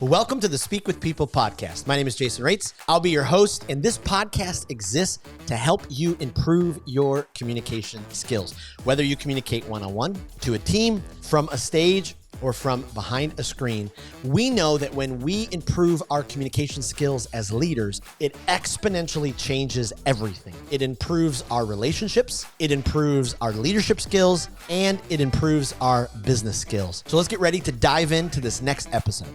Welcome to the Speak with People podcast. My name is Jason Raitz. I'll be your host, and this podcast exists to help you improve your communication skills. Whether you communicate one-on-one, to a team, from a stage, or from behind a screen, we know that when we improve our communication skills as leaders, it exponentially changes everything. It improves our relationships, it improves our leadership skills, and it improves our business skills. So let's get ready to dive into this next episode.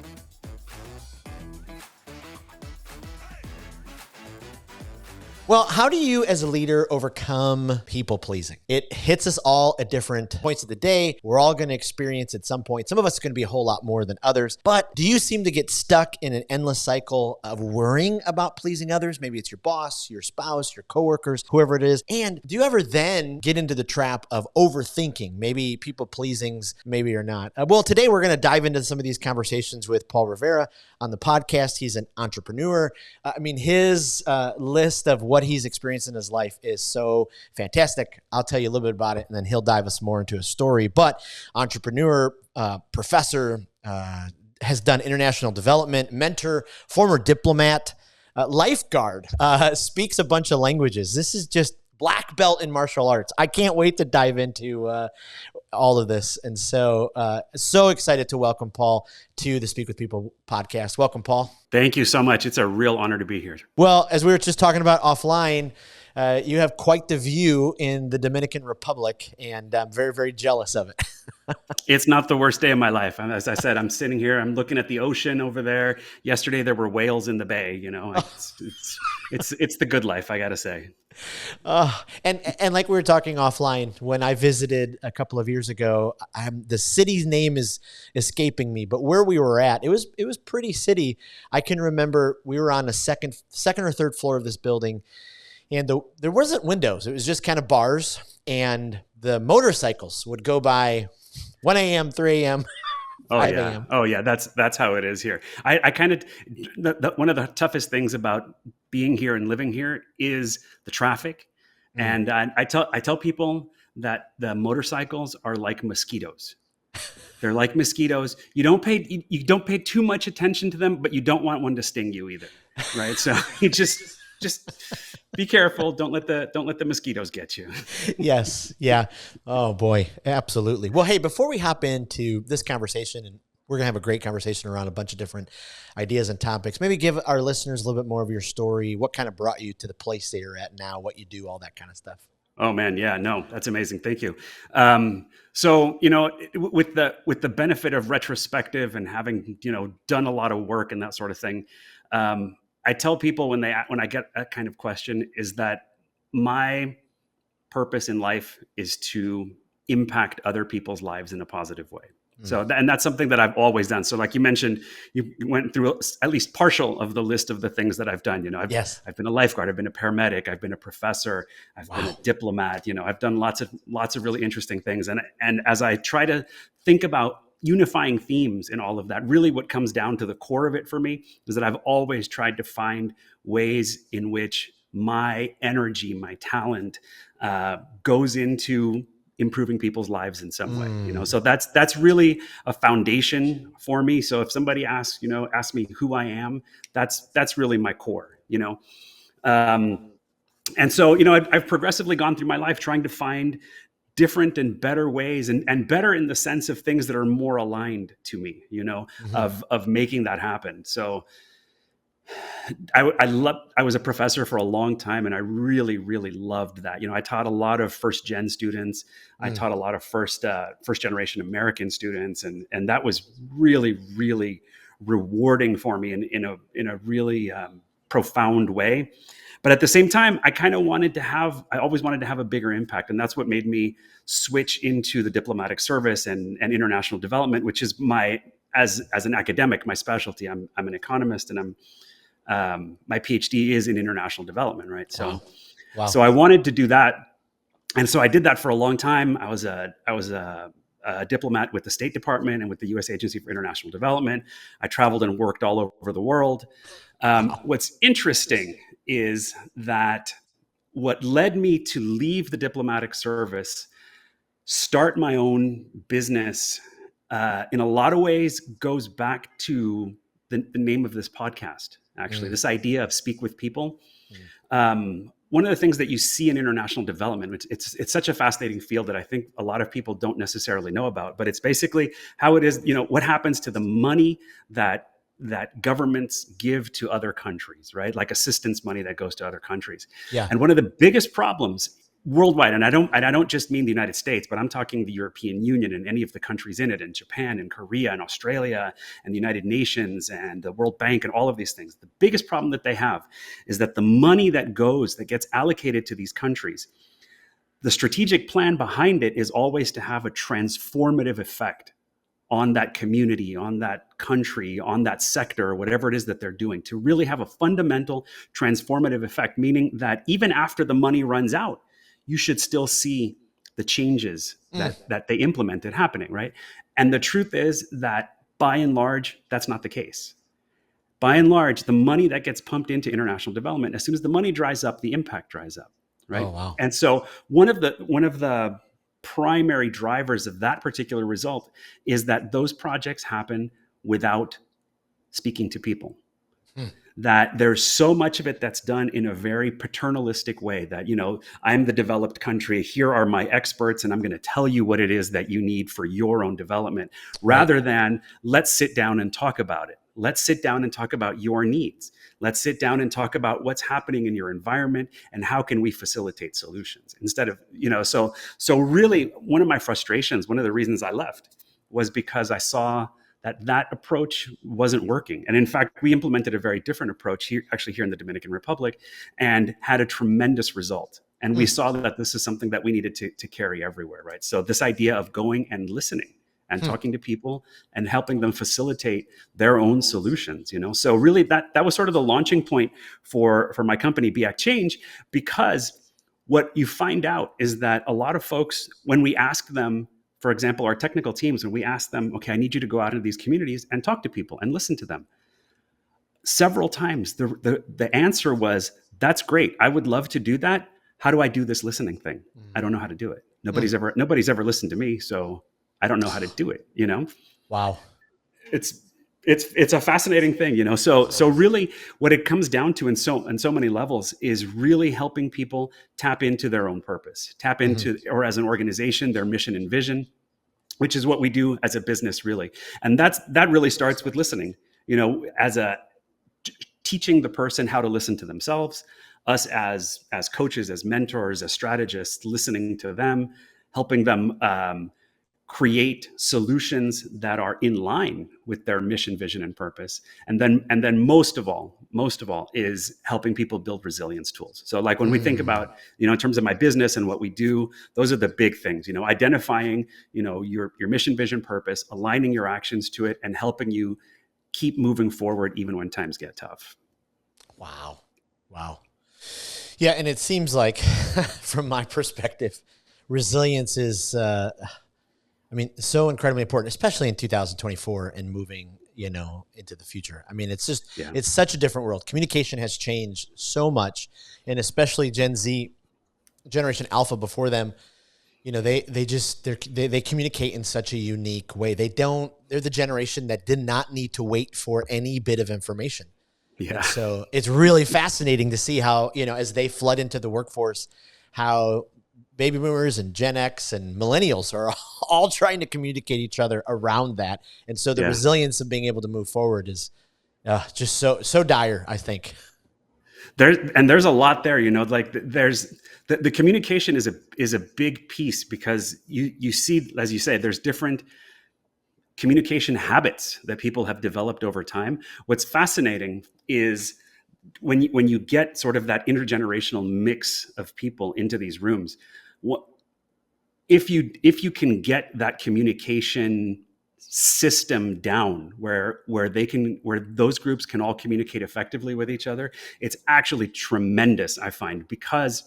Well, how do you as a leader overcome people pleasing? It hits us all at different points of the day. We're all going to experience at some point. Some of us are going to be a whole lot more than others. But do you seem to get stuck in an endless cycle of worrying about pleasing others? Maybe it's your boss, your spouse, your coworkers, whoever it is. And do you ever then get into the trap of overthinking? Maybe people pleasings, maybe or not. Well, today we're going to dive into some of these conversations with Paul Rivera on the podcast. He's an entrepreneur. His list of what he's experienced in his life is so fantastic. I'll tell you a little bit about it, and then he'll dive us more into a story. But entrepreneur, professor, has done international development, mentor, former diplomat, lifeguard, speaks a bunch of languages. This is just black belt in martial arts. I can't wait to dive into all of this. And so excited to welcome Paul to the Speak with People podcast. Welcome, Paul. Thank you so much. It's a real honor to be here. Well, as we were just talking about offline, you have quite the view in the Dominican Republic, and I'm very, very jealous of it. It's not the worst day of my life. As I said, I'm sitting here, I'm looking at the ocean over there. Yesterday, there were whales in the bay. You know, it's the good life, I got to say. And like we were talking offline, when I visited a couple of years ago, the city's name is escaping me, but where we were at, it was pretty city. I can remember we were on the second or third floor of this building, and there wasn't windows. It was just kind of bars, and the motorcycles would go by 1 a.m., 3 a.m., 5 a.m. Oh yeah. That's how it is here. I kind of, one of the toughest things about being here and living here is the traffic. And I tell people that the motorcycles are like mosquitoes. They're like mosquitoes. You don't pay too much attention to them, but you don't want one to sting you either. Right. So you just be careful. Don't let the mosquitoes get you. Yes. Yeah. Oh boy. Absolutely. Well, hey, before we hop into this conversation, and we're going to have a great conversation around a bunch of different ideas and topics, maybe give our listeners a little bit more of your story. What kind of brought you to the place that you're at now, what you do, all that kind of stuff. Oh man. Yeah, no, that's amazing. Thank you. So, with the benefit of retrospective and having, done a lot of work and that sort of thing, I tell people when I get that kind of question is that my purpose in life is to impact other people's lives in a positive way. So, and that's something that I've always done. So like you mentioned, you went through at least partial of the list of the things that I've done. I've been a lifeguard, I've been a paramedic, I've been a professor, I've been a diplomat, I've done lots of really interesting things. And as I try to think about unifying themes in all of that, really what comes down to the core of it for me is that I've always tried to find ways in which my energy, my talent goes into improving people's lives in some way, so that's really a foundation for me. So if somebody asks me who I am, that's really my core, and so, I've progressively gone through my life trying to find different and better ways and better in the sense of things that are more aligned to me, of making that happen. So I was a professor for a long time, and I really, really loved that. I taught a lot of first gen students. I taught a lot of first generation American students, and that was really, really rewarding for me in a really profound way. But at the same time, I always wanted to have a bigger impact. And that's what made me switch into the diplomatic service and international development, which is as an academic, my specialty. I'm an economist, and my PhD is in international development, right? So, Wow. So I wanted to do that. And so I did that for a long time. I was a diplomat with the State Department and with the U.S. Agency for International Development. I traveled and worked all over the world. What's interesting is that what led me to leave the diplomatic service, start my own business, in a lot of ways goes back to the name of this podcast, actually, Mm, this idea of speak with people. mm. One of the things that you see in international development, it's such a fascinating field that I think a lot of people don't necessarily know about, but it's basically how it is, what happens to the money that governments give to other countries, right? Like assistance money that goes to other countries. Yeah. And one of the biggest problems worldwide, and I don't just mean the United States, but I'm talking the European Union and any of the countries in it, and Japan and Korea and Australia and the United Nations and the World Bank and all of these things. The biggest problem that they have is that the money that gets allocated to these countries, the strategic plan behind it is always to have a transformative effect on that community, on that country, on that sector, whatever it is that they're doing, to really have a fundamental transformative effect, meaning that even after the money runs out, you should still see the changes Mm. that they implemented happening, right? And the truth is that by and large, that's not the case. By and large, the money that gets pumped into international development, as soon as the money dries up, the impact dries up, Oh, right? wow. And so one of the primary drivers of that particular result is that those projects happen without speaking to people. Hmm. That there's so much of it that's done in a very paternalistic way that, I'm the developed country, here are my experts, and I'm going to tell you what it is that you need for your own development, Right. rather than let's sit down and talk about it. Let's sit down and talk about your needs. Let's sit down and talk about what's happening in your environment and how can we facilitate solutions instead of, so really one of my frustrations, one of the reasons I left was because I saw that approach wasn't working. And in fact, we implemented a very different approach here in the Dominican Republic, and had a tremendous result. And we Mm. saw that this is something that we needed to carry everywhere, right? So this idea of going and listening and Hmm. talking to people and helping them facilitate their own solutions, So really that was sort of the launching point for my company, Be Act Change, because what you find out is that a lot of folks, when we ask them, for example, our technical teams, when we ask them, okay, I need you to go out into these communities and talk to people and listen to them. Several times the answer was, that's great. I would love to do that. How do I do this listening thing? I don't know how to do it. Mm. Nobody's ever listened to me, so I don't know how to do it, Wow. It's it's a fascinating thing, So really what it comes down to in so many levels is really helping people tap into their own purpose, tap Mhm. into, or as an organization, their mission and vision, which is what we do as a business, really. And that really starts with listening, as teaching the person how to listen to themselves, us as coaches, as mentors, as strategists, listening to them, helping them create solutions that are in line with their mission, vision, and purpose. And then most of all is helping people build resilience tools. So like when we think Mm. about, in terms of my business and what we do, those are the big things, identifying, your mission, vision, purpose, aligning your actions to it, and helping you keep moving forward even when times get tough. Wow. Wow. Yeah. And it seems like, from my perspective, resilience is, so incredibly important, especially in 2024 and moving, into the future. Yeah. It's such a different world. Communication has changed so much, and especially Gen Z, Generation Alpha before them, they communicate in such a unique way. They're the generation that did not need to wait for any bit of information. And Yeah. so it's really fascinating to see how, as they flood into the workforce, how baby boomers and Gen X and millennials are all trying to communicate each other around that. And so the Yeah. resilience of being able to move forward is just so dire, I think. There's a lot there, like there's the communication is a big piece, because you see, as you say, there's different communication habits that people have developed over time. What's fascinating is when you get sort of that intergenerational mix of people into these rooms, what if you can get that communication system down where those groups can all communicate effectively with each other, it's actually tremendous, I find, because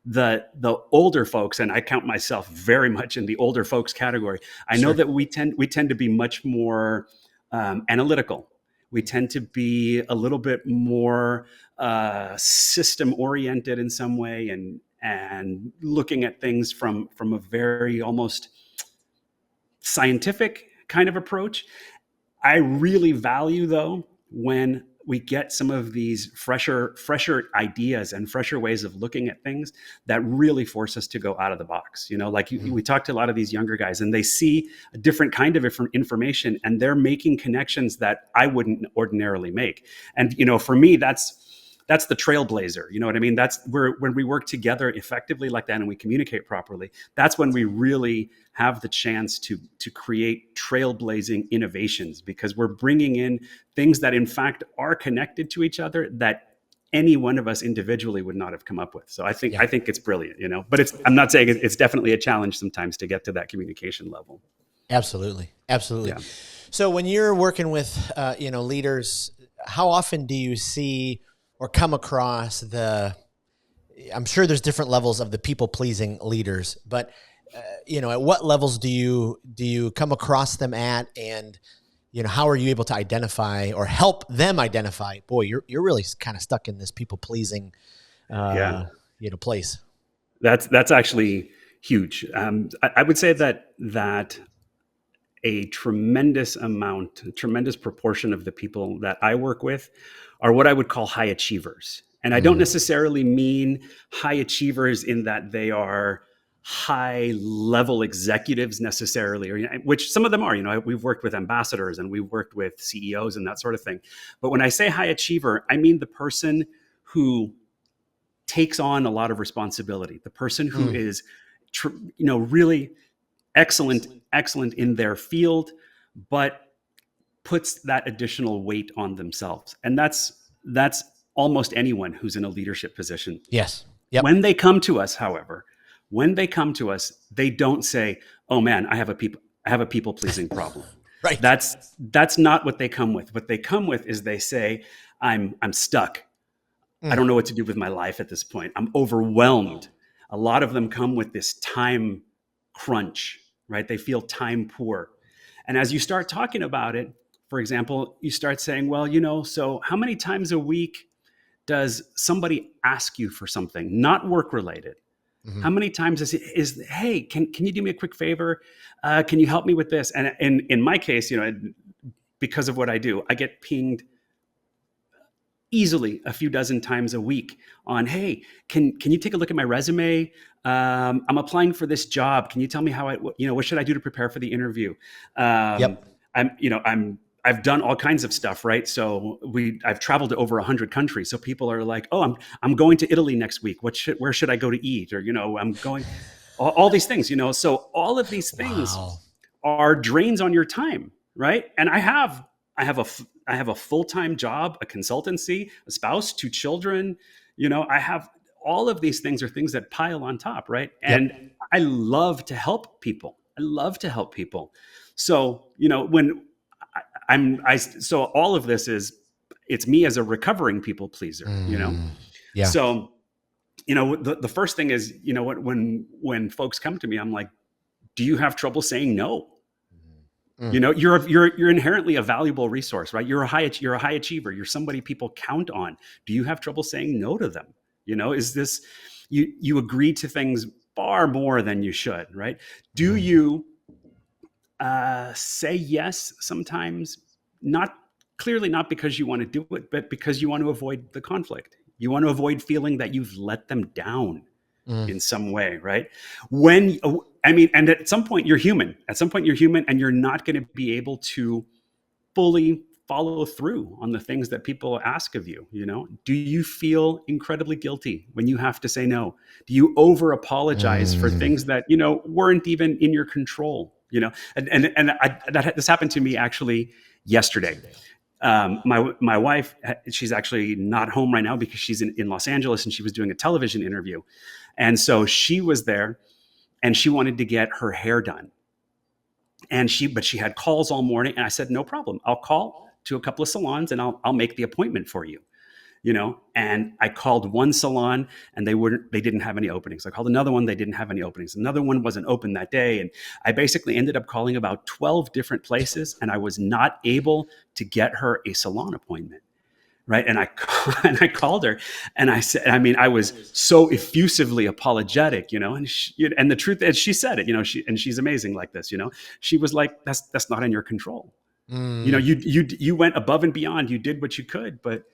the older folks, and I count myself very much in the older folks category, I know Sure. that we tend to be much more analytical. We tend to be a little bit more system oriented in some way, and looking at things from a very almost scientific kind of approach. I really value, though, when we get some of these fresher ideas and fresher ways of looking at things that really force us to go out of the box. Like we talk to a lot of these younger guys, and they see a different kind of information, and they're making connections that I wouldn't ordinarily make. And for me, that's the trailblazer. You know what I mean? That's where, when we work together effectively like that and we communicate properly, that's when we really have the chance to create trailblazing innovations, because we're bringing in things that in fact are connected to each other that any one of us individually would not have come up with. So I think it's brilliant, but I'm not saying it's definitely a challenge sometimes to get to that communication level. Absolutely. Yeah. So when you're working with, leaders, how often do you see or come across I'm sure there's different levels of the people pleasing leaders, but at what levels do you come across them at, and how are you able to identify or help them identify, boy, you're really kind of stuck in this people pleasing place? That's actually huge. I would say that a tremendous proportion of the people that I work with are what I would call high achievers. And I don't necessarily mean high achievers in that they are high level executives necessarily, or which some of them are. We've worked with ambassadors and we've worked with CEOs and that sort of thing. But when I say high achiever, I mean the person who takes on a lot of responsibility, the person who is really excellent in their field, but puts that additional weight on themselves. And that's almost anyone who's in a leadership position. Yes. Yep. When they come to us, however, they don't say, "Oh man, I have a people pleasing problem." Right. That's not what they come with. What they come with is they say, I'm stuck. I don't know what to do with my life at this point. I'm overwhelmed. A lot of them come with this time crunch, right? They feel time poor. And as you start talking about it, for example, you start saying, well, so how many times a week does somebody ask you for something, not work related? How many times is hey, can you do me a quick favor? Can you help me with this? And in my case, because of what I do, I get pinged easily a few dozen times a week on, hey, can you take a look at my resume? I'm applying for this job. Can you tell me what should I do to prepare for the interview? I've done all kinds of stuff, right? So I've traveled to over 100 countries. So people are like, oh, I'm going to Italy next week. Where should I go to eat? Or, I'm going, all these things, So all of these things are drains on your time, right? And I have a full-time job, a consultancy, a spouse, 2 children. I have all of these things are things that pile on top, right? And I love to help people. So, when so all of this it's me as a recovering people pleaser, Yeah. So, the first thing is, when folks come to me, I'm like, do you have trouble saying no? You're inherently a valuable resource, right? You're a high achiever. You're somebody people count on. Do you have trouble saying no to them? Is this, you agree to things far more than you should, right? Do you say yes sometimes, not because you want to do it, but because you want to avoid the conflict. You want to avoid feeling that you've let them down in some way, right? And at some point you're human. And you're not going to be able to fully follow through on the things that people ask of you. Do you feel incredibly guilty when you have to say no? Do you over apologize for things that, weren't even in your control? This happened to me actually yesterday. My wife, she's actually not home right now because she's in Los Angeles, and she was doing a television interview. And so she was there and she wanted to get her hair done. But she had calls all morning, and I said, no problem. I'll call to a couple of salons and I'll make the appointment for you. And I called one salon and they didn't have any openings. I called another one, they didn't have any openings. Another one wasn't open that day. And I basically ended up calling about 12 different places, and I was not able to get her a salon appointment. Right. And I called her and I said, I was so effusively apologetic, and the truth is, she said it, and she's amazing like this, she was like, that's not in your control. You know, Mm, you went above and beyond. You did what you could, but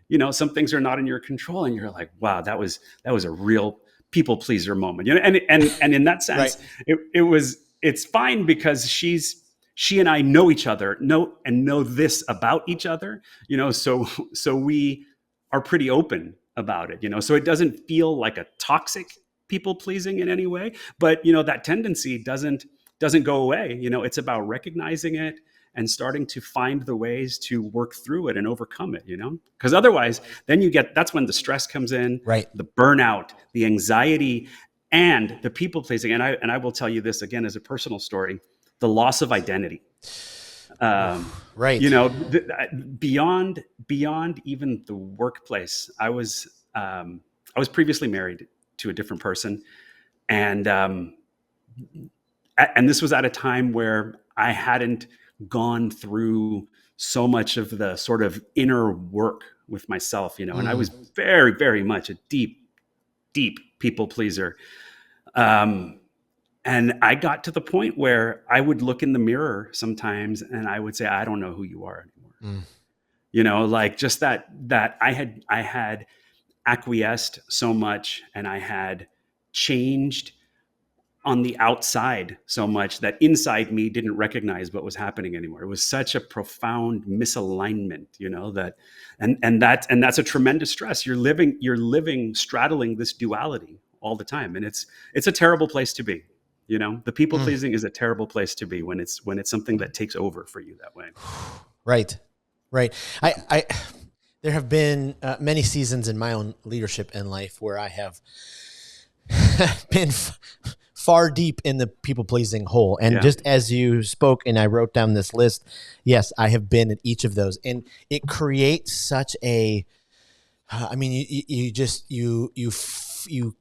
you know, some things are not in your control, and you're like, wow, that was a real people pleaser moment. You know, and in that right. sense, it's fine because she and I know each other, know this about each other. You know, so we are pretty open about it. You know, so it doesn't feel like a toxic people pleasing in any way, but you know, that tendency doesn't go away. You know, it's about recognizing it and starting to find the ways to work through it and overcome it, you know? Because otherwise, then that's when the stress comes in, Right. the burnout, the anxiety, and the people pleasing. And I will tell you this again as a personal story, the loss of identity. Um, Oof, you right. know, beyond even the workplace, I was previously married to a different person, and and this was at a time where I hadn't gone through so much of the sort of inner work with myself, you know, and I Mm, was very, very much a deep, deep people pleaser. Um, and I got to the point where I would look in the mirror sometimes and I would say, I don't know who you are anymore. mm, You know, like just that I had acquiesced so much and I had changed on the outside so much that inside me didn't recognize what was happening anymore. It was such a profound misalignment, you know, that and that's a tremendous stress. You're living straddling this duality all the time. And it's a terrible place to be. You know, the people mm. pleasing is a terrible place to be when it's something that takes over for you that way. Right. Right. I there have been many seasons in my own leadership and life where I have been far deep in the people pleasing hole. And Yeah. just as you spoke and I wrote down this list, yes, I have been in each of those. And it creates such a, I mean, you just, you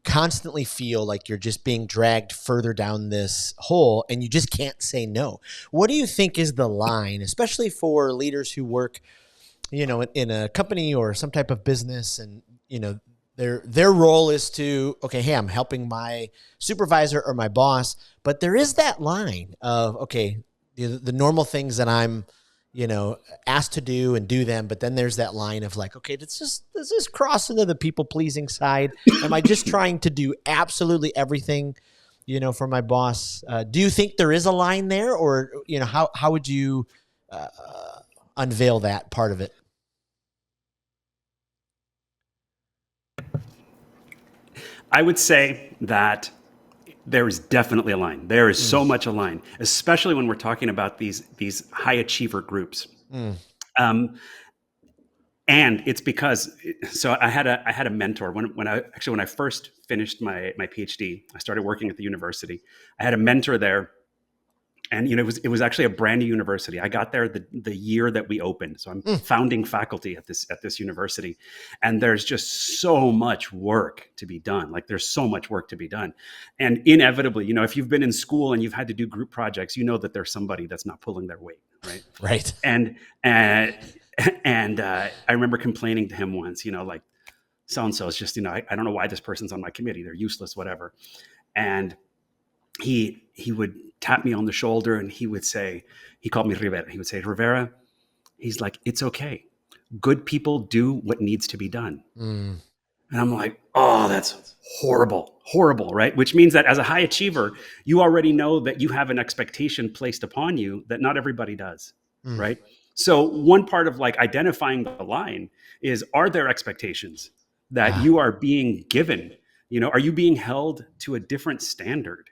constantly feel like you're just being dragged further down this hole and you just can't say no. What do you think is the line, especially for leaders who work, in a company or some type of business, and their role is to, okay, hey, I'm helping my supervisor or my boss, but there is that line of, okay, the normal things that I'm asked to do and do them, but then there's that line of like, okay, does this cross into the people pleasing side? Am I just trying to do absolutely everything for my boss? Do you think there is a line there, or how would you uh, unveil that part of it? I would say that there is definitely a line. There is Mm, so much a line, especially when we're talking about these high achiever groups. mm, Um, and it's because so I had a mentor when I first finished my PhD. I started working at the university. I had a mentor there, and it was actually a brand new university. I got there the year that we opened, so I'm mm. founding faculty at this university, and there's just so much work to be done. Like there's so much work to be done, and inevitably, if you've been in school and you've had to do group projects, you know that there's somebody that's not pulling their weight, right? Right. And and I remember complaining to him once, like so and so is just, I don't know why this person's on my committee. They're useless, whatever. And he would tap me on the shoulder and he called me Rivera. He would say, Rivera, he's like, it's okay. Good people do what needs to be done. Mm, And I'm like, oh, that's horrible, horrible, right? Which means that as a high achiever, you already know that you have an expectation placed upon you that not everybody does, mm. right? So one part of like identifying the line is, are there expectations that Ah, you are being given? Are you being held to a different standard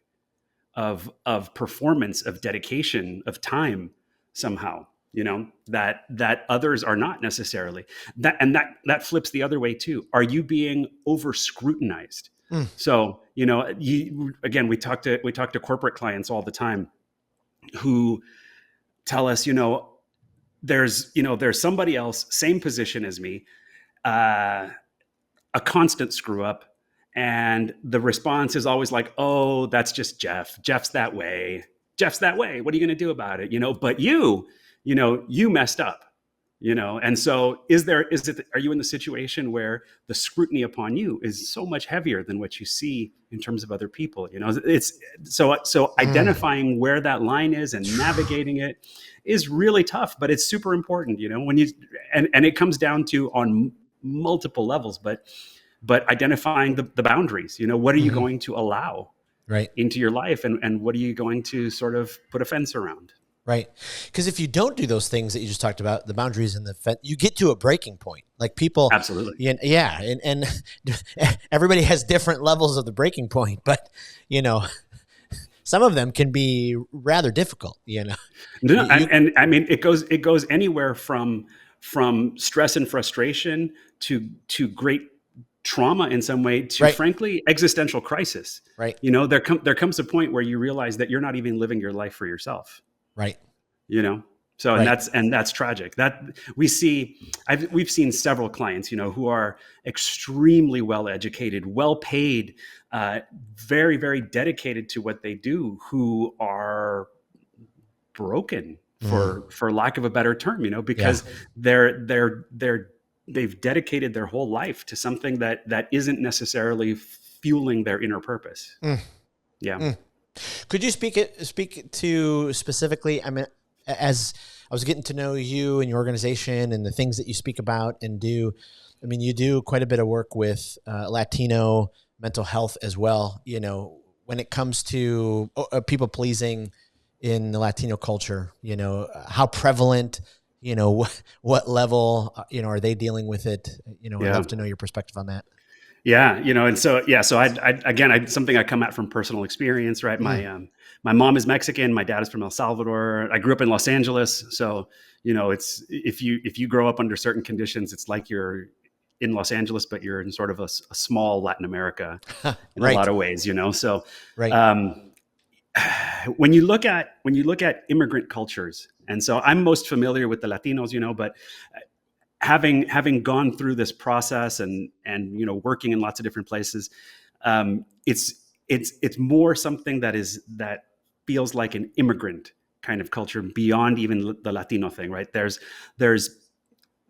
of performance, of dedication, of time somehow, that others are not necessarily? That flips the other way too. Are you being over scrutinized? mm. So again, we talk to corporate clients all the time who tell us, there's somebody else, same position as me, uh, a constant screw up. And the response is always like, oh, that's just Jeff. Jeff's that way. Jeff's that way. What are you going to do about it? But you messed up. And so are you in the situation where the scrutiny upon you is so much heavier than what you see in terms of other people? It's so Mm. identifying where that line is and navigating it is really tough, but it's super important, when you, and it comes down to on multiple levels, but identifying the boundaries, what are you Hmm. going to allow Right. into your life, and what are you going to sort of put a fence around? Right. Because if you don't do those things that you just talked about, the boundaries and you get to a breaking point. Like people, Absolutely. yeah, and everybody has different levels of the breaking point, but you know, some of them can be rather difficult. No, You and I mean it goes anywhere from stress and frustration to great trauma in some way to right, frankly existential crisis. right, There comes a point where you realize that you're not even living your life for yourself. right, You know, so and right. that's tragic. That we've seen several clients, who are extremely well educated, well paid, uh, very very dedicated to what they do, who are broken, Mm, for lack of a better term, yeah. because they're they've dedicated their whole life to something that isn't necessarily fueling their inner purpose. Mm, Yeah. mm. Could you speak to specifically? I mean, as I was getting to know you and your organization and the things that you speak about and do, I mean, you do quite a bit of work with Latino mental health as well. When it comes to people pleasing in the Latino culture, how prevalent, what level, are they dealing with it? I'd Yeah. love to know your perspective on that. Yeah, and so yeah, so something I come at from personal experience, right? Mm, My mom is Mexican, my dad is from El Salvador. I grew up in Los Angeles, so it's if you grow up under certain conditions, it's like you're in Los Angeles, but you're in sort of a small Latin America in a lot right, of ways, So right. um, when you look at immigrant cultures, and so I'm most familiar with the Latinos, but having gone through this process and working in lots of different places, it's more something that feels like an immigrant kind of culture beyond even the Latino thing, right? There's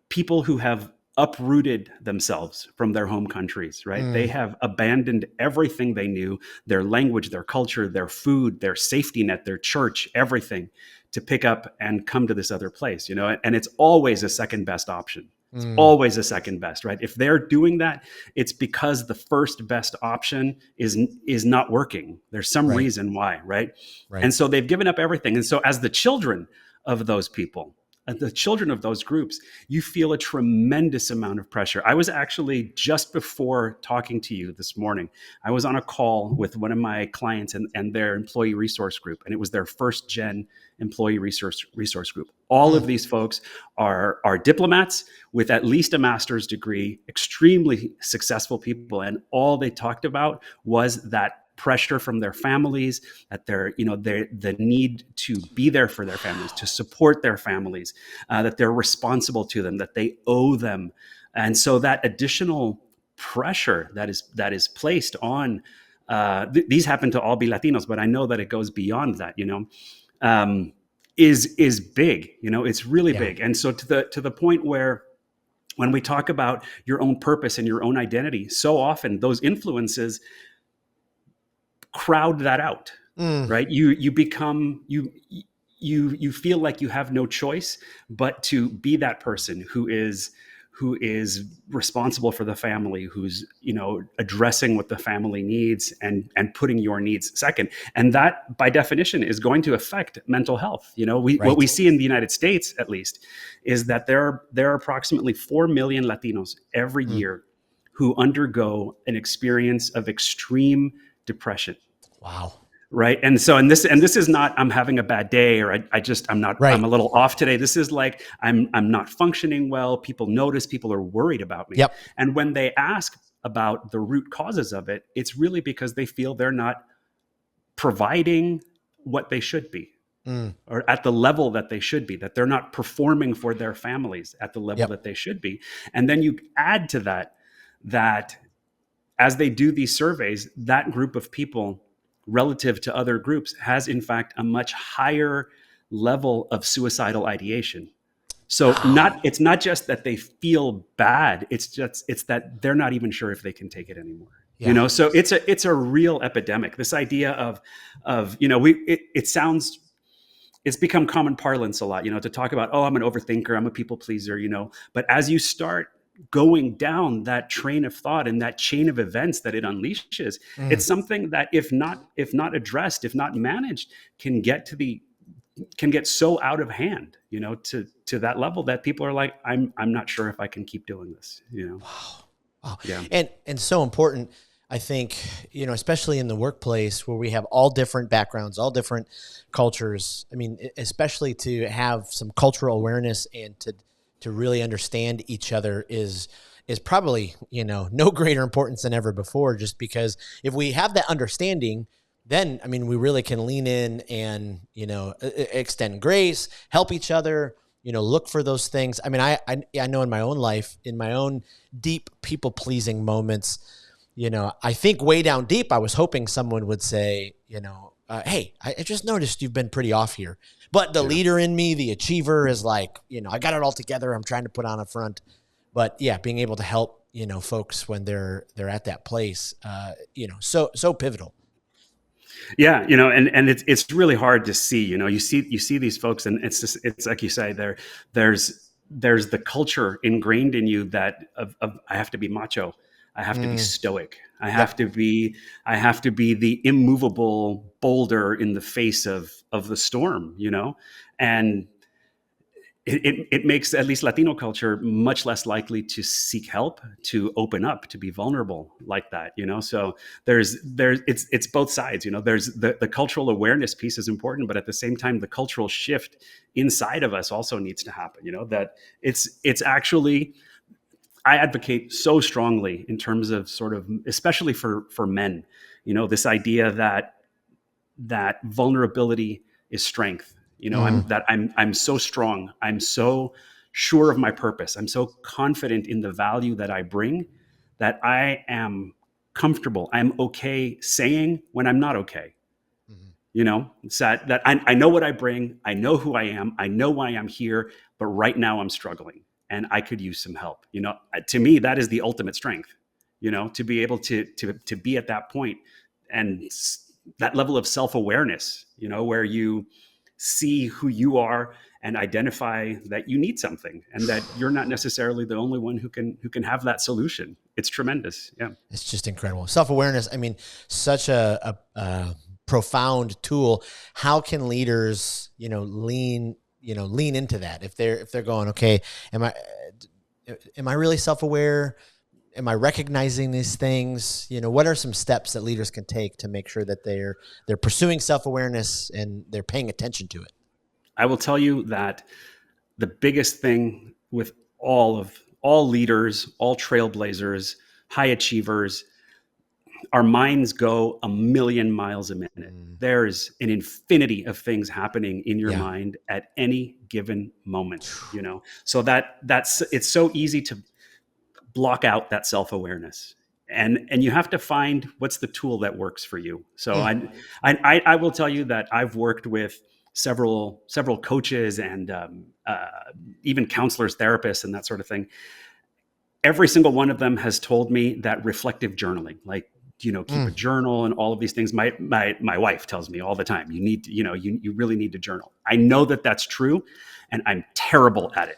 people who have uprooted themselves from their home countries, right? They Mm, have abandoned everything they knew, their language, their culture, their food, their safety net, their church, everything, to pick up and come to this other place, and it's always a second best option. It's mm, always a second best, right? If they're doing that, it's because the first best option is not working. There's some right, reason why, right? right. And so they've given up everything. And so as the children of those people, the children of those groups, you feel a tremendous amount of pressure. I was actually, just before talking to you this morning, I was on a call with one of my clients and their employee resource group, and it was their first gen employee resource group. All of Mm, these folks are diplomats with at least a master's degree, extremely successful people, and all they talked about was that pressure from their families, that the need to be there for their families, to support their families, that they're responsible to them, that they owe them. And so that additional pressure that is placed on, these happen to all be Latinos, but I know that it goes beyond that, um, is big. It's really yeah. big. And so to the point where, when we talk about your own purpose and your own identity, so often those influences crowd that out, Mm, right? You become you feel like you have no choice but to be that person who is responsible for the family, who's addressing what the family needs and putting your needs second. And that by definition is going to affect mental health. What we right. see in the United States, at least, is that there are approximately 4 million Latinos every Mm, year who undergo an experience of extreme depression, wow. right? And this is not, I'm having a bad day, or I'm Right. a little off today. This is like, I'm not functioning well. People notice, people are worried about me. Yep. And when they ask about the root causes of it, it's really because they feel they're not providing what they should be, Mm, or at the level that they should be, that they're not performing for their families at the level yep. that they should be. And then you add to that as they do these surveys, that group of people, relative to other groups, has in fact a much higher level of suicidal ideation. So it's not just that they feel bad. It's that they're not even sure if they can take it anymore. Yeah. So it's a real epidemic. This idea of it's become common parlance a lot, to talk about, oh, I'm an overthinker, I'm a people pleaser, but as you start going down that train of thought and that chain of events that it unleashes, it's something that if not addressed, if not managed, can get so out of hand, to that level that people are like, I'm not sure if I can keep doing this, Wow. Yeah. And so important, I think, especially in the workplace where we have all different backgrounds, all different cultures. I mean, especially to have some cultural awareness and to really understand each other is probably, no greater importance than ever before, just because if we have that understanding, then, I mean, we really can lean in and, extend grace, help each other, look for those things. I mean, I know in my own life, in my own deep people pleasing moments, I think way down deep, I was hoping someone would say, hey, I just noticed you've been pretty off here. But the leader in me, the achiever, is like, I got it all together. I'm trying to put on a front. But yeah, being able to help, folks when they're at that place, so pivotal. Yeah, and it's really hard to see. You see these folks, and it's like you say, there's the culture ingrained in you that of I have to be macho, I have to be stoic, I have to be the immovable boulder in the face of the storm, and it makes at least Latino culture much less likely to seek help, to open up, to be vulnerable like that. So it's both sides. There's the cultural awareness piece is important, but at the same time, the cultural shift inside of us also needs to happen. That it's actually, I advocate so strongly in terms of sort of, especially for men, this idea that vulnerability is strength. I'm so strong. I'm so sure of my purpose. I'm so confident in the value that I bring that I am comfortable. I'm okay saying when I'm not okay. It's that I know what I bring. I know who I am. I know why I'm here, but right now I'm struggling and I could use some help. To me, that is the ultimate strength, to be able to be at that point and that level of self-awareness, where you see who you are and identify that you need something and that you're not necessarily the only one who can have that solution. It's tremendous. Yeah. It's just incredible. Self-awareness. I mean, such a profound tool. How can leaders, lean into that? If they're going, okay, am I really self-aware? Am I recognizing these things? What are some steps that leaders can take to make sure that they're pursuing self-awareness and they're paying attention to it? I will tell you that the biggest thing with all leaders, all trailblazers, high achievers, our minds go a million miles a minute. There's an infinity of things happening in your mind at any given moment, so that's it's so easy to block out that self-awareness. And you have to find what's the tool that works for you. So I will tell you that I've worked with several coaches and even counselors, therapists, and that sort of thing. Every single one of them has told me that reflective journaling, like, keep a journal and all of these things. My wife tells me all the time, you need to, you really need to journal. I know that that's true. And I'm terrible at it.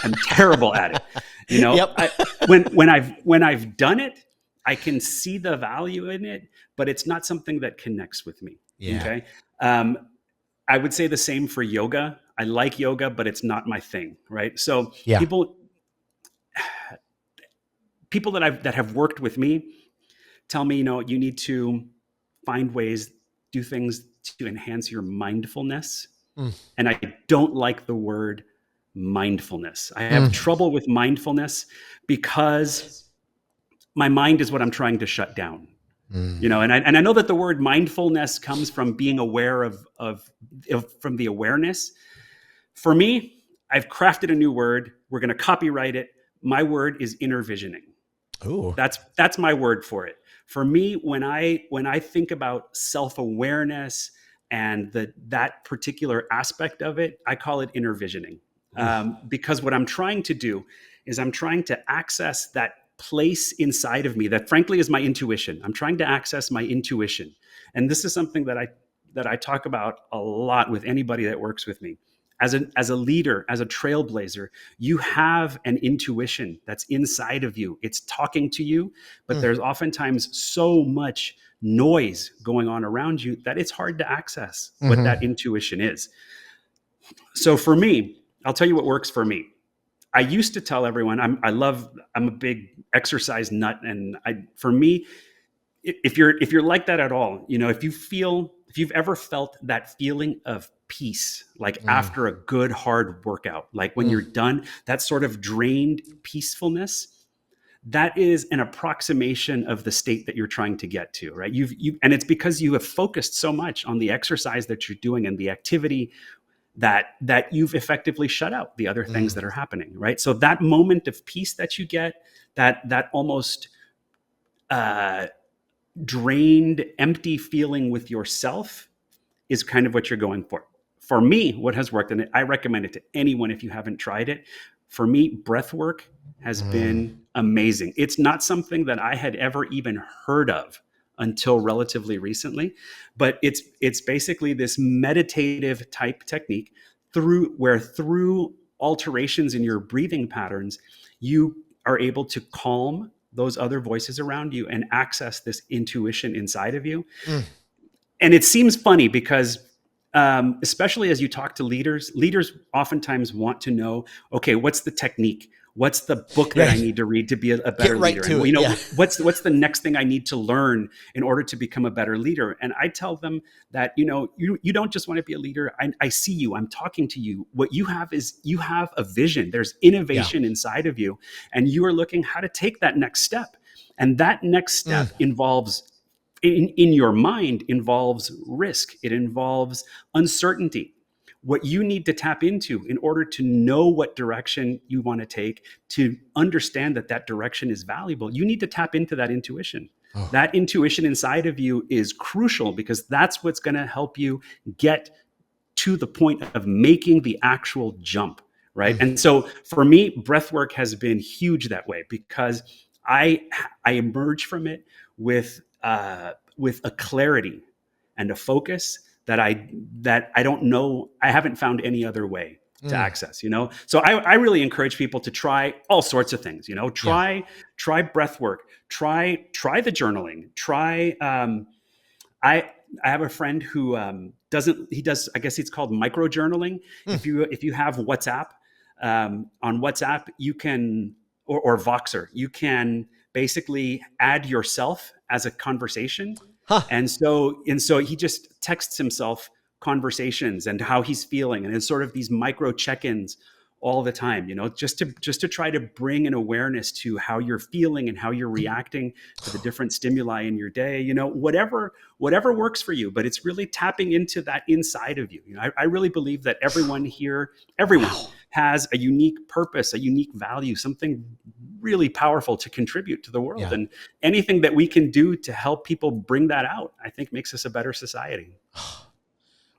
I'm terrible at it. Yep. When I've done it, I can see the value in it, but it's not something that connects with me. Yeah. Okay. I would say the same for yoga. I like yoga, but it's not my thing. Right. So people that have worked with me tell me, you need to find ways, do things to enhance your mindfulness. And I don't like the word mindfulness. I have trouble with mindfulness because my mind is what I'm trying to shut down. And I know that the word mindfulness comes from being aware of from the awareness. For me, I've crafted a new word. We're going to copyright it. My word is inner visioning. Ooh. That's my word for it. For me, when I think about self-awareness and that particular aspect of it, I call it inner visioning. because what I'm trying to do is I'm trying to access that place inside of me that frankly is my intuition. I'm trying to access my intuition. And this is something that I talk about a lot with anybody that works with me. As a leader, as a trailblazer, you have an intuition that's inside of you. It's talking to you, but there's oftentimes so much noise going on around you that it's hard to access what that intuition is. So for me, I'll tell you what works for me. I used to tell everyone I'm a big exercise nut, and for me, if you're like that at all, if you've ever felt that feeling of peace, like after a good hard workout, like when you're done, that sort of drained peacefulness, that is an approximation of the state that you're trying to get to, right? And it's because you have focused so much on the exercise that you're doing and the activity that you've effectively shut out the other things that are happening, right? So that moment of peace that you get, that almost drained, empty feeling with yourself is kind of what you're going for. For me, what has worked, and I recommend it to anyone if you haven't tried it, for me, breath work has been amazing. It's not something that I had ever even heard of until relatively recently, but it's basically this meditative type technique through alterations in your breathing patterns, you are able to calm those other voices around you and access this intuition inside of you. And it seems funny because especially as you talk to leaders oftentimes want to know, okay, what's the technique? What's the book that I need to read to be a better leader? And, what's the next thing I need to learn in order to become a better leader? And I tell them that, you don't just want to be a leader. I see you. I'm talking to you. What you have is you have a vision. There's innovation inside of you, and you are looking how to take that next step. And that next step involves, in your mind, involves risk. It involves uncertainty. What you need to tap into in order to know what direction you want to take, to understand that direction is valuable, you need to tap into that intuition. That intuition inside of you is crucial because that's what's going to help you get to the point of making the actual jump, right? And so for me, breath work has been huge that way because I emerge from it with a clarity and a focus that I don't know, I haven't found any other way to access, So I really encourage people to try all sorts of things, try breath work, try the journaling, I have a friend who does, I guess it's called micro journaling. If you have WhatsApp, on WhatsApp, you can, or Voxer, you can basically add yourself as a conversation. And so he just texts himself conversations and how he's feeling, and it's sort of these micro check-ins all the time, just to try to bring an awareness to how you're feeling and how you're reacting to the different stimuli in your day, whatever works for you, but it's really tapping into that inside of you. I really believe that everyone has a unique purpose, a unique value, something really powerful to contribute to the world. And anything that we can do to help people bring that out, I think makes us a better society.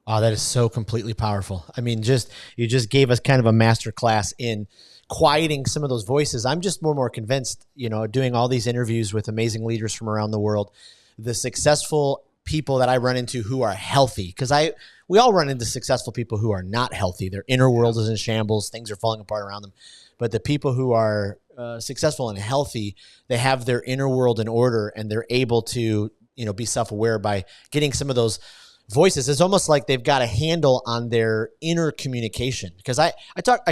Oh, that is so completely powerful. I mean, you just gave us kind of a master class in quieting some of those voices. I'm just more and more convinced, doing all these interviews with amazing leaders from around the world, the successful people that I run into who are healthy, because we all run into successful people who are not healthy. Their inner world is in shambles. Things are falling apart around them. But the people who are successful and healthy, they have their inner world in order, and they're able to, be self-aware by getting some of those voices. It's almost like they've got a handle on their inner communication. Because I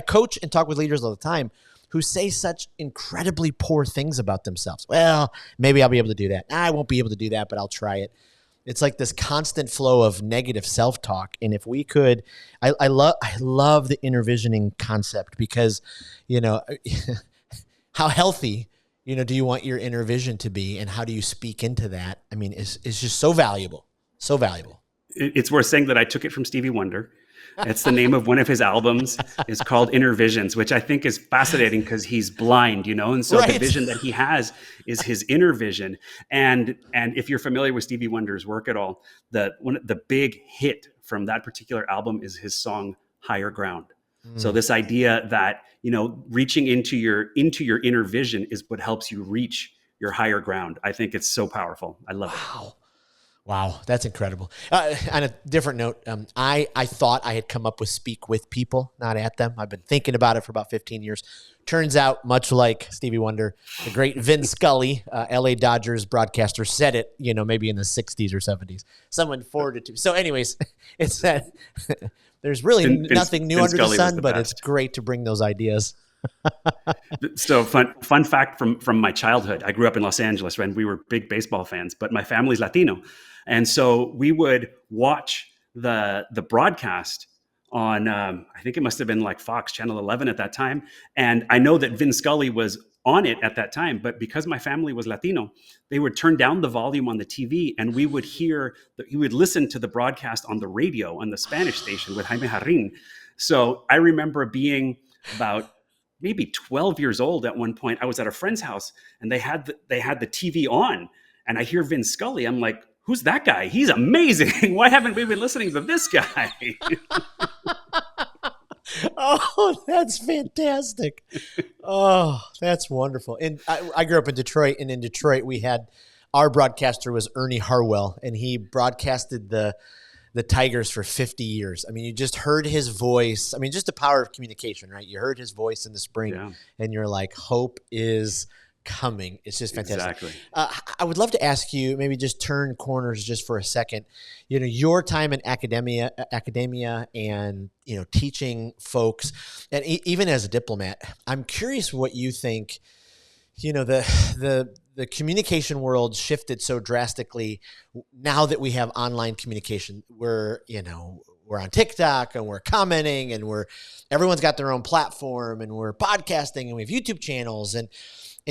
coach and talk with leaders all the time who say such incredibly poor things about themselves. Well, maybe I'll be able to do that. I won't be able to do that, but I'll try it. It's like this constant flow of negative self-talk. And if we could, I love the inner visioning concept because, how healthy, do you want your inner vision to be, and how do you speak into that? I mean, it's just so valuable, so valuable. It's worth saying that I took it from Stevie Wonder. It's the name of one of his albums. It's called Inner Visions, which I think is fascinating because he's blind, and so the vision that he has is his inner vision. And if you're familiar with Stevie Wonder's work at all, the big hit from that particular album is his song Higher Ground. So this idea that, reaching into your inner vision is what helps you reach your higher ground. I think it's so powerful. I love it. Wow. Wow, that's incredible. On a different note, I thought I had come up with speak with people, not at them. I've been thinking about it for about 15 years. Turns out, much like Stevie Wonder, the great Vin Scully, LA Dodgers broadcaster, said it, maybe in the 60s or 70s. Someone forwarded it to me. So anyways, it's that there's really nothing new under the sun, but it's great to bring those ideas. So fun fact from my childhood. I grew up in Los Angeles, and we were big baseball fans, but my family's Latino. And so we would watch the broadcast on, I think it must have been like Fox Channel 11 at that time. And I know that Vin Scully was on it at that time, but because my family was Latino, they would turn down the volume on the TV, and we would listen to the broadcast on the radio on the Spanish station with Jaime Jarrin. So I remember being about maybe 12 years old at one point. I was at a friend's house, and they had the TV on, and I hear Vin Scully. I'm like, who's that guy? He's amazing. Why haven't we been listening to this guy? Oh, that's fantastic. Oh, that's wonderful. And I grew up in Detroit, and in Detroit we had, our broadcaster was Ernie Harwell, and he broadcasted the Tigers for 50 years. I mean, you just heard his voice. I mean, just the power of communication, right? You heard his voice in the spring, and you're like, hope is coming. It's just fantastic. Exactly. I would love to ask you, maybe just turn corners just for a second. Your time in academia, and teaching folks, and even as a diplomat, I'm curious what you think. The communication world shifted so drastically now that we have online communication. We're on TikTok, and we're commenting, and everyone's got their own platform, and we're podcasting, and we have YouTube channels, and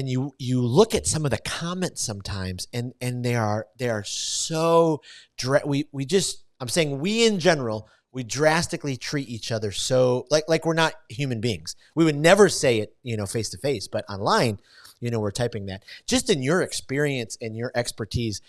you look at some of the comments sometimes, and they are so I'm saying we in general, we drastically treat each other so like we're not human beings. We would never say it, face to face, but online, we're typing that. Just in your experience and your expertise,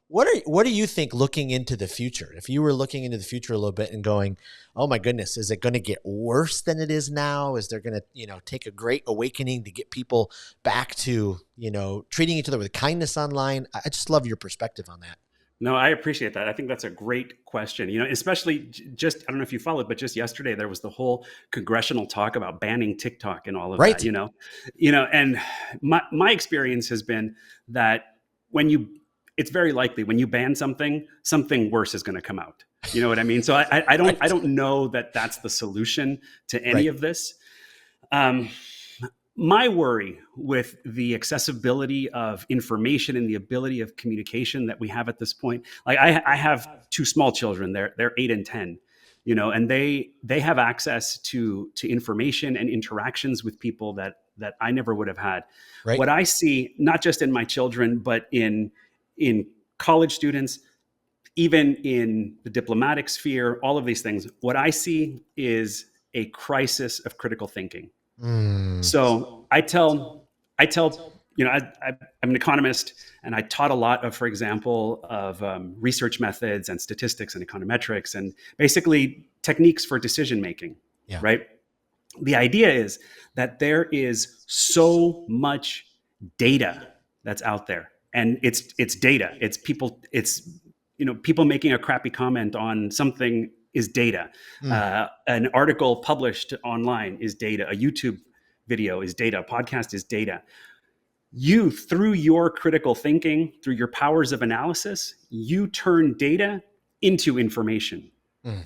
what do you think looking into the future? If you were looking into the future a little bit and going, oh my goodness, is it going to get worse than it is now? Is there going to, take a great awakening to get people back to, treating each other with kindness online? I just love your perspective on that. No, I appreciate that. I think that's a great question. Especially just, I don't know if you followed, but just yesterday there was the whole congressional talk about banning TikTok and all of that. And my experience has been that it's very likely when you ban something worse is going to come out. You know what I mean? So I don't know that that's the solution to any of this. My worry with the accessibility of information and the ability of communication that we have at this point, like I have two small children, they're 8 and 10, and they have access to information and interactions with people that I never would have had. Right. What I see, not just in my children, but in college students, even in the diplomatic sphere, all of these things, what I see is a crisis of critical thinking. So I tell, I'm an economist, and I taught a lot of, for example, of research methods and statistics and econometrics and basically techniques for decision making, right? The idea is that there is so much data that's out there, and it's data. It's people. It's people making a crappy comment on something is data. An article published online is data. A YouTube video is data. A podcast is data. You, through your critical thinking, through your powers of analysis, you turn data into information,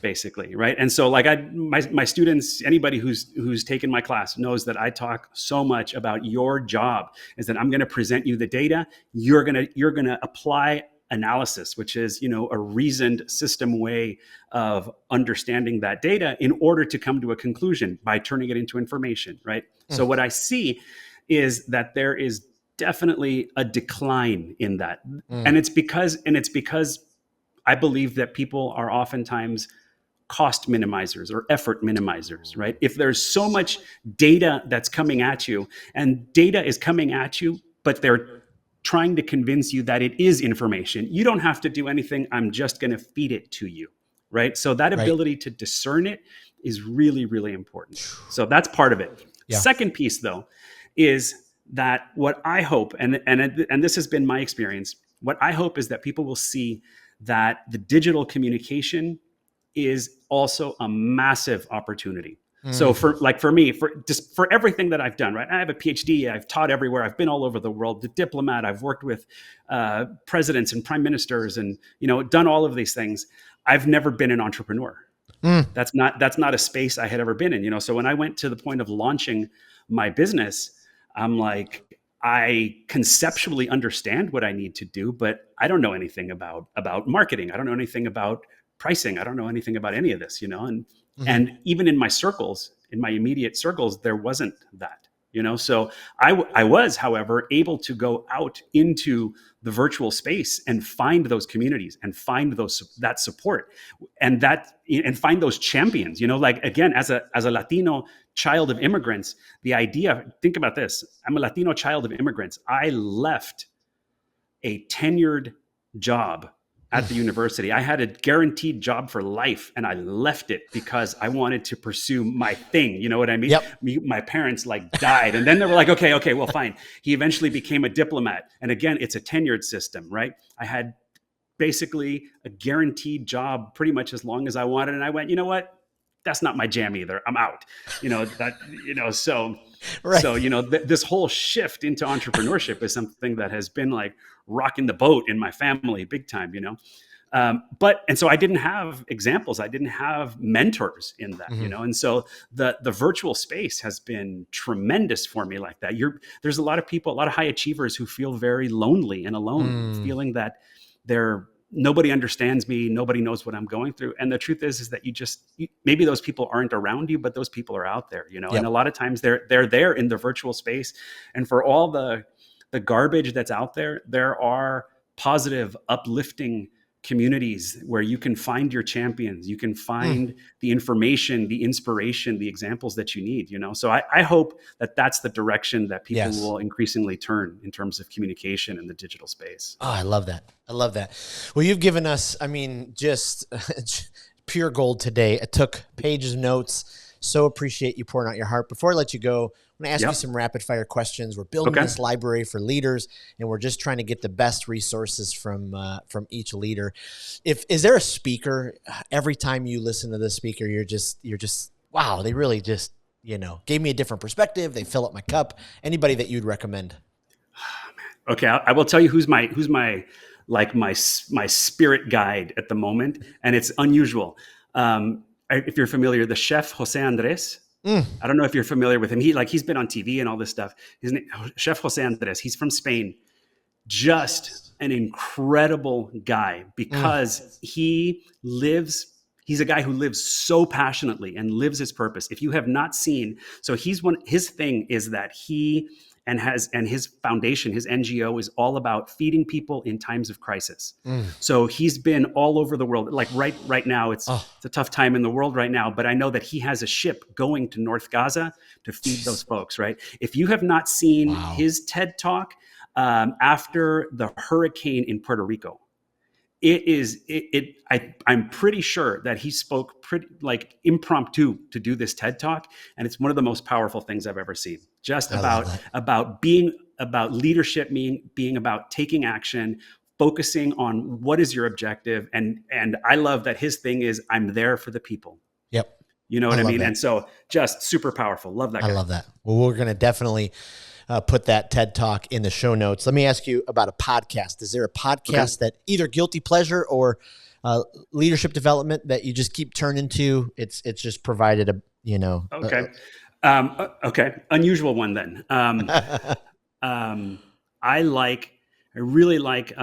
basically, right? And so, like my students, anybody who's taken my class knows that I talk so much about your job is that I'm going to present you the data. You're gonna apply analysis, which is, a reasoned system way of understanding that data in order to come to a conclusion by turning it into information, right? So what I see is that there is definitely a decline in that. And it's because I believe that people are oftentimes cost minimizers or effort minimizers, right? If there's so much data that's coming at you, and data is coming at you, but they're trying to convince you that it is information, you don't have to do anything. I'm just going to feed it to you, right? So that ability to discern it is really, really important. So that's part of it. Yeah. Second piece, though, is that what I hope, and this has been my experience, what I hope is that people will see that the digital communication is also a massive opportunity. So for me, for everything that I've done, right? I have a PhD. I've taught everywhere. I've been all over the world. The diplomat. I've worked with presidents and prime ministers, and done all of these things. I've never been an entrepreneur. That's not a space I had ever been in. So when I went to the point of launching my business, I'm like, I conceptually understand what I need to do, but I don't know anything about marketing. I don't know anything about pricing. I don't know anything about any of this, and even in my circles, in my immediate circles, there wasn't that, so I was, however, able to go out into the virtual space and find those communities and find that support and find those champions, like, again, as a Latino child of immigrants, the idea, think about this. I'm a Latino child of immigrants. I left a tenured job at the university. I had a guaranteed job for life, and I left it because I wanted to pursue my thing. You know what I mean? Yep. My parents died, and then they were like, okay, well, fine. He eventually became a diplomat. And again, it's a tenured system, right? I had basically a guaranteed job pretty much as long as I wanted. And I went, you know what? That's not my jam either. I'm out. So Right. So, this whole shift into entrepreneurship is something that has been like rocking the boat in my family big time, and so I didn't have examples. I didn't have mentors in that, and so the virtual space has been tremendous for me like that. There's a lot of people, a lot of high achievers who feel very lonely and alone, feeling that nobody understands me. Nobody knows what I'm going through. And the truth is that maybe those people aren't around you, but those people are out there, Yep. and a lot of times they're there in the virtual space. And for all the garbage that's out there, there are positive, uplifting communities where you can find your champions. You can find the information, the inspiration, the examples that you need, So I hope that that's the direction that people Yes. will increasingly turn in terms of communication in the digital space. Oh, I love that. Well, you've given us, just pure gold today. I took pages of notes. So appreciate you pouring out your heart. Before I let you go, I'm going to ask you some rapid fire questions. We're building this library for leaders, and we're just trying to get the best resources from each leader. Is there a speaker, every time you listen to this speaker, you're just, wow, they really just, gave me a different perspective. They fill up my cup. Anybody that you'd recommend? Okay. I will tell you who's my spirit guide at the moment. And it's unusual. If you're familiar, the chef Jose Andres. I don't know if you're familiar with him. He's been on TV and all this stuff. His name, Chef Jose Andres. He's from Spain. Just an incredible guy because he's a guy who lives so passionately and lives his purpose. If you have not seen, so his thing is that he and his foundation, his NGO, is all about feeding people in times of crisis. So he's been all over the world. Like right now, it's a tough time in the world right now, but I know that he has a ship going to North Gaza to feed those folks, right? If you have not seen his TED Talk after the hurricane in Puerto Rico, I'm pretty sure that he spoke pretty impromptu to do this TED Talk, and it's one of the most powerful things I've ever seen. Just about leadership, being about taking action, focusing on what is your objective, and I love that his thing is I'm there for the people. Yep. You know what I mean? That. And so just super powerful. Love that guy. I love that. Well, we're going to definitely put that TED Talk in the show notes. Let me ask you about a podcast. Is there a podcast that either guilty pleasure or leadership development that you just keep turning to? It's just provided Okay. Unusual one then. I really like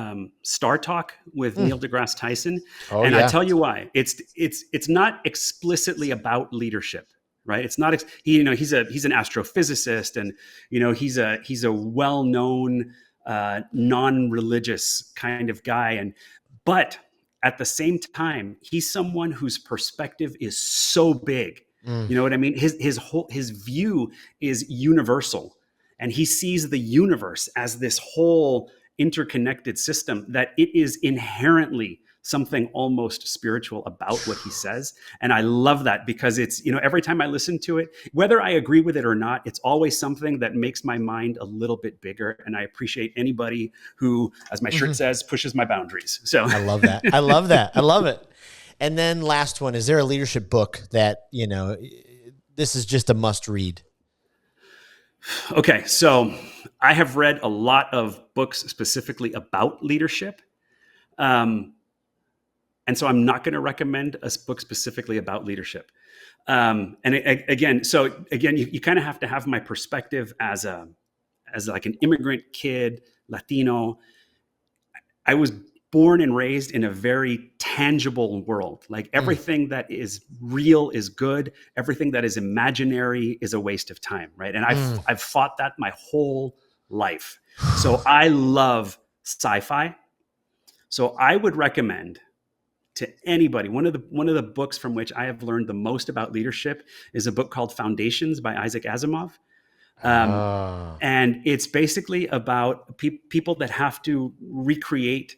Star Talk with Neil deGrasse Tyson. I tell you why. It's not explicitly about leadership. Right. It's not, he's an astrophysicist, and, he's a well-known, non-religious kind of guy. But at the same time, he's someone whose perspective is so big. You know what I mean? His view is universal, and he sees the universe as this whole interconnected system that it is inherently something almost spiritual about what he says. And I love that because it's, every time I listen to it, whether I agree with it or not, it's always something that makes my mind a little bit bigger. And I appreciate anybody who, as my shirt says, pushes my boundaries. So I love that. I love that. I love it. And then last one, is there a leadership book that, this is just a must read? Okay. So I have read a lot of books specifically about leadership. And so I'm not going to recommend a book specifically about leadership. Again, you kind of have to have my perspective as like an immigrant kid, Latino. I was born and raised in a very tangible world. Like everything that is real is good. Everything that is imaginary is a waste of time, right? And I've fought that my whole life. So I love sci-fi. So I would recommend to anybody, one of the books from which I have learned the most about leadership is a book called Foundations by Isaac Asimov. And it's basically about people that have to recreate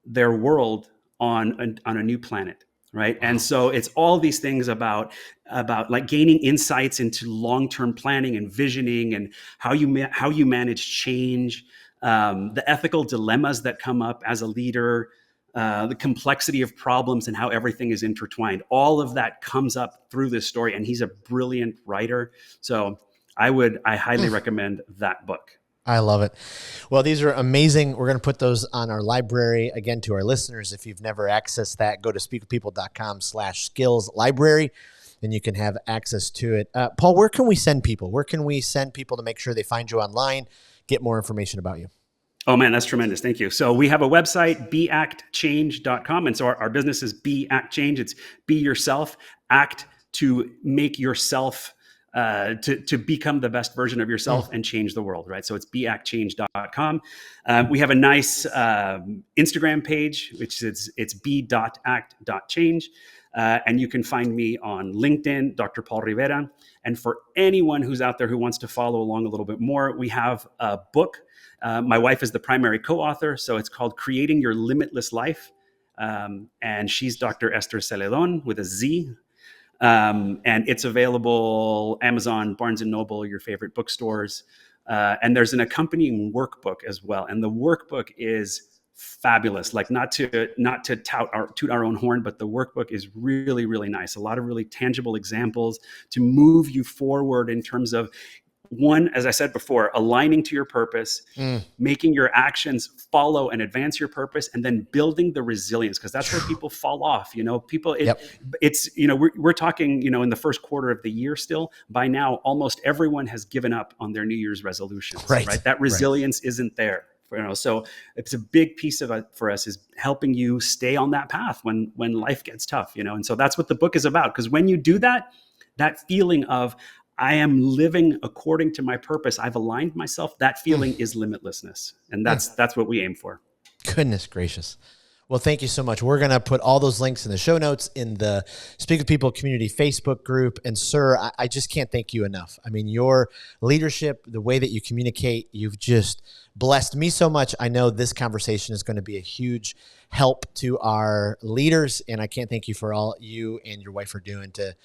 their world on a new planet, right? Wow. And so it's all these things about like gaining insights into long-term planning and visioning and how you manage change, the ethical dilemmas that come up as a leader, the complexity of problems and how everything is intertwined. All of that comes up through this story, and he's a brilliant writer. So I highly recommend that book. I love it. Well, these are amazing. We're going to put those on our library. Again, to our listeners, if you've never accessed that, go to speakwithpeople.com/skills library, and you can have access to it. Paul, where can we send people? Where can we send people to make sure they find you online, get more information about you? Oh man, that's tremendous. Thank you. So we have a website, beactchange.com. And so our business is Be Act Change. It's be yourself, act to make yourself, to become the best version of yourself and change the world, right? So it's beactchange.com. We have a nice Instagram page, which is it's be.act.change. And you can find me on LinkedIn, Dr. Paul Rivera. And for anyone who's out there who wants to follow along a little bit more, we have a book. My wife is the primary co-author, so it's called Creating Your Limitless Life. And she's Dr. Esther Celedon with a Z. And it's available Amazon, Barnes & Noble, your favorite bookstores. And there's an accompanying workbook as well. And the workbook is fabulous. Like not to toot our own horn, but the workbook is really, really nice. A lot of really tangible examples to move you forward in terms of, one, as I said before, aligning to your purpose, making your actions follow and advance your purpose, and then building the resilience, because that's where people fall off. It's, we're talking, in the first quarter of the year still. By now, almost everyone has given up on their New Year's resolutions, right? That resilience isn't there. So it's a big piece of it for us is helping you stay on that path when life gets tough, and so that's what the book is about. Because when you do that feeling of, I am living according to my purpose, I've aligned myself, that feeling is limitlessness. And that's what we aim for. Goodness gracious. Well, thank you so much. We're going to put all those links in the show notes in the Speak with People community Facebook group. And sir, I just can't thank you enough. I mean, your leadership, the way that you communicate, you've just blessed me so much. I know this conversation is going to be a huge help to our leaders. And I can't thank you for all you and your wife are doing to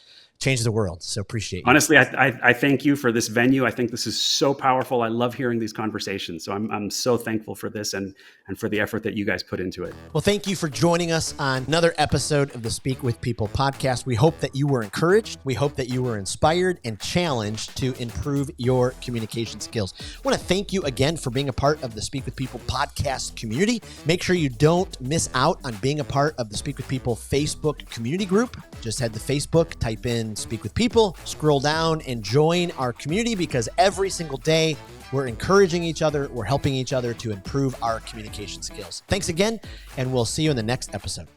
change the world. So appreciate you. Honestly, I thank you for this venue. I think this is so powerful. I love hearing these conversations. So I'm so thankful for this and for the effort that you guys put into it. Well, thank you for joining us on another episode of the Speak with People podcast. We hope that you were encouraged. We hope that you were inspired and challenged to improve your communication skills. I want to thank you again for being a part of the Speak with People podcast community. Make sure you don't miss out on being a part of the Speak with People Facebook community group. Just head to Facebook, type in Speak with People, scroll down and join our community, because every single day we're encouraging each other, we're helping each other to improve our communication skills. Thanks again, and we'll see you in the next episode.